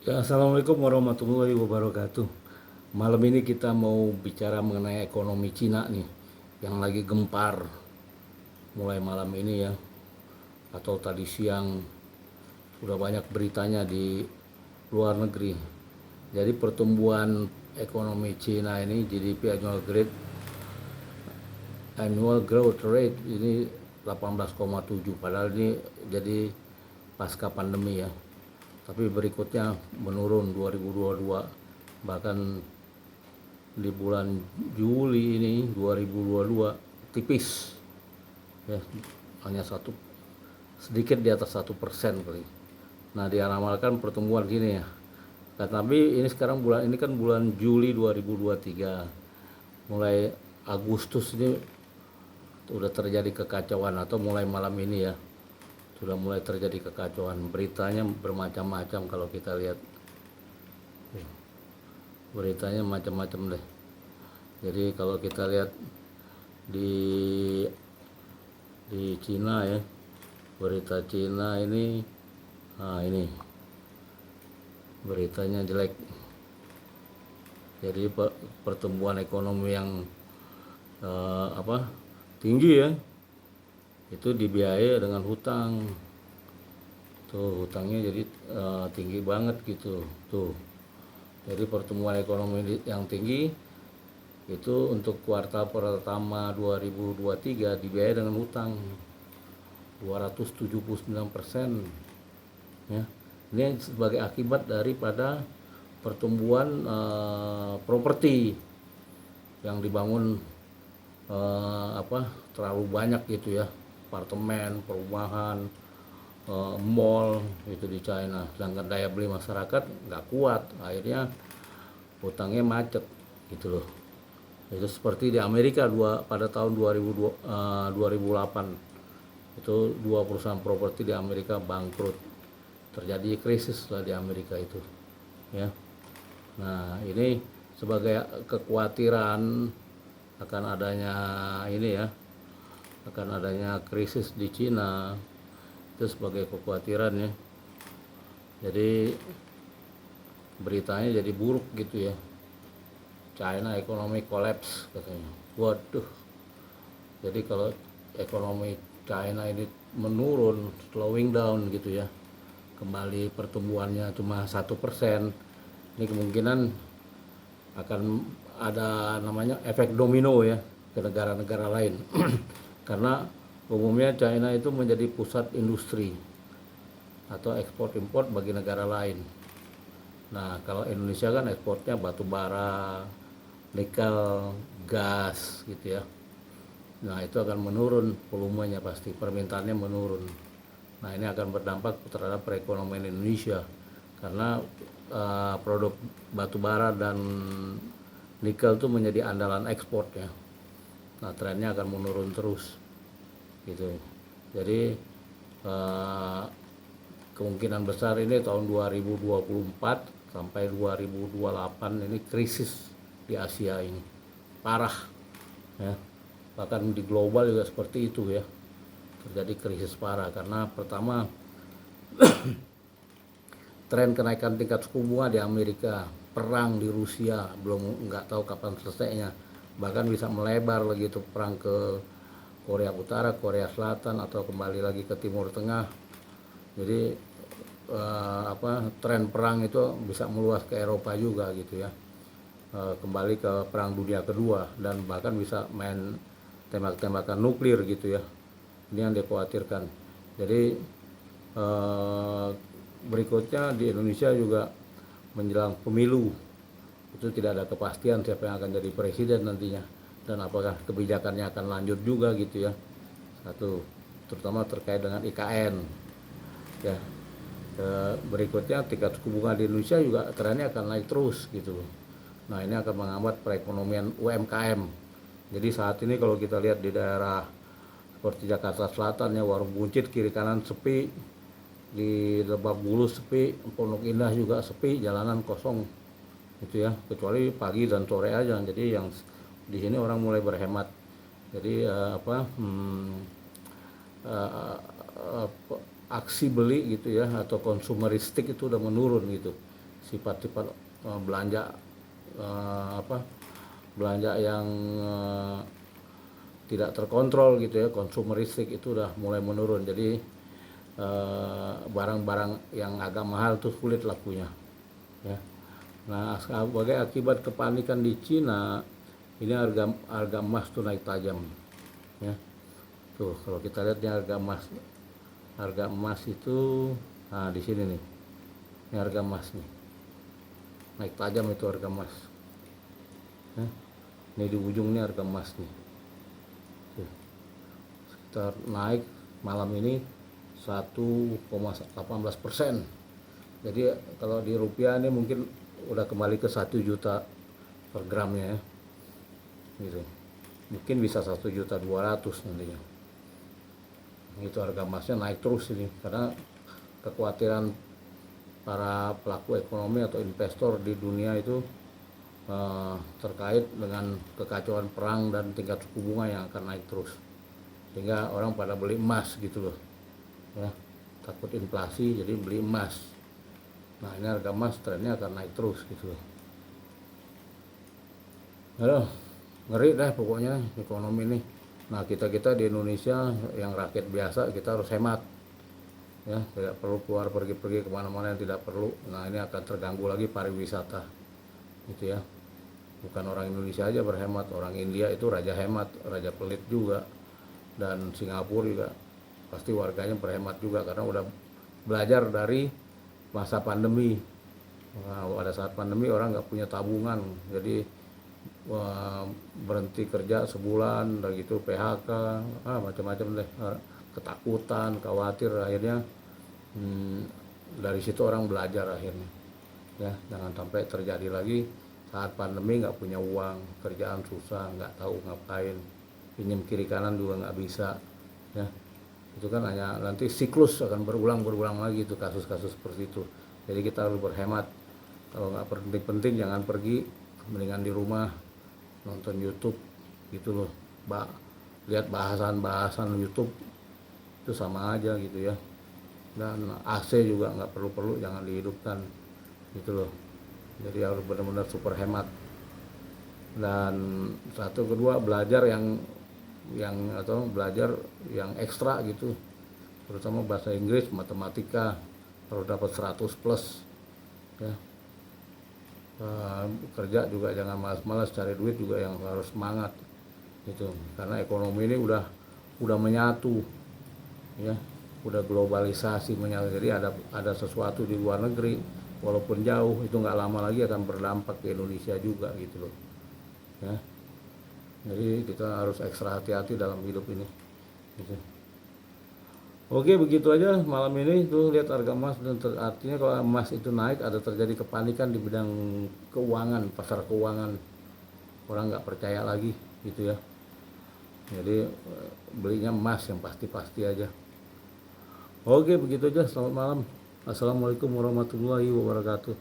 Ya, Assalamualaikum warahmatullahi wabarakatuh. Malam ini kita mau bicara mengenai ekonomi Cina nih, yang lagi gempar mulai malam ini ya, atau tadi siang sudah banyak beritanya di luar negeri. Jadi pertumbuhan ekonomi Cina ini annual growth rate ini 18,7, padahal ini jadi pasca pandemi ya. Tapi berikutnya menurun 2022, bahkan di bulan Juli ini 2022 tipis ya, hanya sedikit di atas 1% kali. Nah, diramalkan pertumbuhan gini ya. Tapi ini sekarang bulan ini kan bulan Juli 2023, mulai Agustus ini udah terjadi kekacauan, atau mulai malam ini ya sudah mulai terjadi kekacauan. Beritanya bermacam-macam, kalau kita lihat beritanya macam-macam deh. Jadi kalau kita lihat di Cina ya, berita Cina ini, ini beritanya jelek. Jadi pertumbuhan ekonomi yang tinggi ya, itu dibiayai dengan hutang. Tuh, hutangnya jadi tinggi banget gitu tuh. Jadi pertumbuhan ekonomi yang tinggi itu untuk kuartal pertama 2023 dibiayai dengan hutang 279% ya. Ini sebagai akibat daripada pertumbuhan properti yang dibangun terlalu banyak gitu ya, apartemen, perumahan, mall itu di China. Sedangkan daya beli masyarakat nggak kuat, akhirnya hutangnya macet gitu loh. Itu seperti di Amerika pada tahun 2008 itu dua perusahaan properti di Amerika bangkrut, terjadi krisis lah di Amerika itu ya. Nah, ini sebagai kekhawatiran akan adanya krisis di Cina, itu sebagai kekhawatiran ya. Jadi beritanya jadi buruk gitu ya, China ekonomi collapse katanya. Waduh, jadi kalau ekonomi China ini menurun, slowing down gitu ya, kembali pertumbuhannya cuma 1%, ini kemungkinan akan ada namanya efek domino ya ke negara-negara lain. Karena umumnya China itu menjadi pusat industri atau ekspor impor bagi negara lain. Nah, kalau Indonesia kan ekspornya batu bara, nikel, gas gitu ya. Nah, itu akan menurun volumenya, pasti permintaannya menurun. Nah, ini akan berdampak terhadap perekonomian Indonesia karena produk batu bara dan nikel itu menjadi andalan ekspor ya. Nah, trennya akan menurun terus gitu. Jadi kemungkinan besar ini tahun 2024 sampai 2028 ini krisis di Asia ini parah ya. Bahkan di global juga seperti itu ya, terjadi krisis parah karena pertama tren kenaikan tingkat suku bunga di Amerika, perang di Rusia nggak tahu kapan selesainya, bahkan bisa melebar lagi tuh perang ke Korea Utara, Korea Selatan, atau kembali lagi ke Timur Tengah. Jadi tren perang itu bisa meluas ke Eropa juga gitu ya, kembali ke perang dunia kedua, dan bahkan bisa main tembak-tembakan nuklir gitu ya. Ini yang dikhawatirkan. Jadi berikutnya di Indonesia juga menjelang pemilu, itu tidak ada kepastian siapa yang akan jadi presiden nantinya, dan apakah kebijakannya akan lanjut juga gitu ya. Satu, terutama terkait dengan IKN ya. Berikutnya tingkat suku bunga di Indonesia juga trennya akan naik terus gitu. Nah, ini akan menghambat perekonomian UMKM. Jadi saat ini kalau kita lihat di daerah seperti Jakarta Selatan ya, Warung Buncit kiri kanan sepi, di Lebak Bulus sepi, Pondok Indah juga sepi, jalanan kosong gitu ya, kecuali pagi dan sore aja. Jadi yang di sini orang mulai berhemat. Jadi aksi beli gitu ya, atau konsumeristik itu udah menurun gitu, sifat-sifat belanja belanja yang tidak terkontrol gitu ya, konsumeristik itu udah mulai menurun. Jadi barang-barang yang agak mahal tuh sulit lakunya ya. Nah, sebagai akibat kepanikan di Cina, ini harga emas tuh naik tajam ya. Tuh kalau kita lihat nih harga emas itu, nah di sini nih, ini harga emas nih naik tajam, itu harga emas ya. Ini di ujung nih harga emas nih tuh, sekitar naik malam ini 1,18%. Jadi kalau di rupiah ini mungkin udah kembali ke 1 juta per gramnya ya gitu. Mungkin bisa 1.200.000 nantinya. Itu harga emasnya naik terus ini karena kekhawatiran para pelaku ekonomi atau investor di dunia itu terkait dengan kekacauan perang dan tingkat suku bunga yang akan naik terus, sehingga orang pada beli emas gitu loh ya, takut inflasi jadi beli emas. Nah ini harga emas trennya akan naik terus gitu loh. Aduh, ngeri dah pokoknya ekonomi ini. Nah kita di Indonesia yang rakyat biasa, kita harus hemat ya, tidak perlu keluar pergi-pergi kemana-mana yang tidak perlu. Nah ini akan terganggu lagi pariwisata gitu ya. Bukan orang Indonesia aja berhemat, orang India itu raja hemat, raja pelit juga, dan Singapura juga pasti warganya berhemat juga karena udah belajar dari masa pandemi. Nah, pada saat pandemi orang nggak punya tabungan, jadi berhenti kerja sebulan, udah gitu PHK, macam-macam deh, ketakutan, khawatir, akhirnya dari situ orang belajar akhirnya ya, jangan sampai terjadi lagi saat pandemi nggak punya uang, kerjaan susah, nggak tahu ngapain, pinjam kiri kanan juga nggak bisa ya. Itu kan hanya nanti siklus akan berulang lagi itu kasus-kasus seperti itu. Jadi kita harus berhemat, kalau nggak penting-penting jangan pergi, mendingan di rumah nonton YouTube gitu loh, lihat bahasan YouTube itu sama aja gitu ya. Dan AC juga nggak perlu jangan dihidupkan gitu loh. Jadi harus benar-benar super hemat. Dan satu kedua belajar yang belajar yang ekstra gitu, terutama bahasa Inggris, matematika harus dapat 100 plus ya. Kerja juga jangan malas-malas, cari duit juga yang harus semangat gitu, karena ekonomi ini udah menyatu ya, udah globalisasi menyatu. Jadi ada sesuatu di luar negeri walaupun jauh itu nggak lama lagi akan berdampak ke Indonesia juga gitu loh ya. Jadi kita harus ekstra hati-hati dalam hidup ini gitu. Oke, begitu aja malam ini. Tuh lihat harga emas, dan artinya kalau emas itu naik ada terjadi kepanikan di bidang keuangan, pasar keuangan, orang nggak percaya lagi gitu ya. Jadi belinya emas yang pasti-pasti aja. Oke, begitu aja. Selamat malam. Assalamualaikum warahmatullahi wabarakatuh.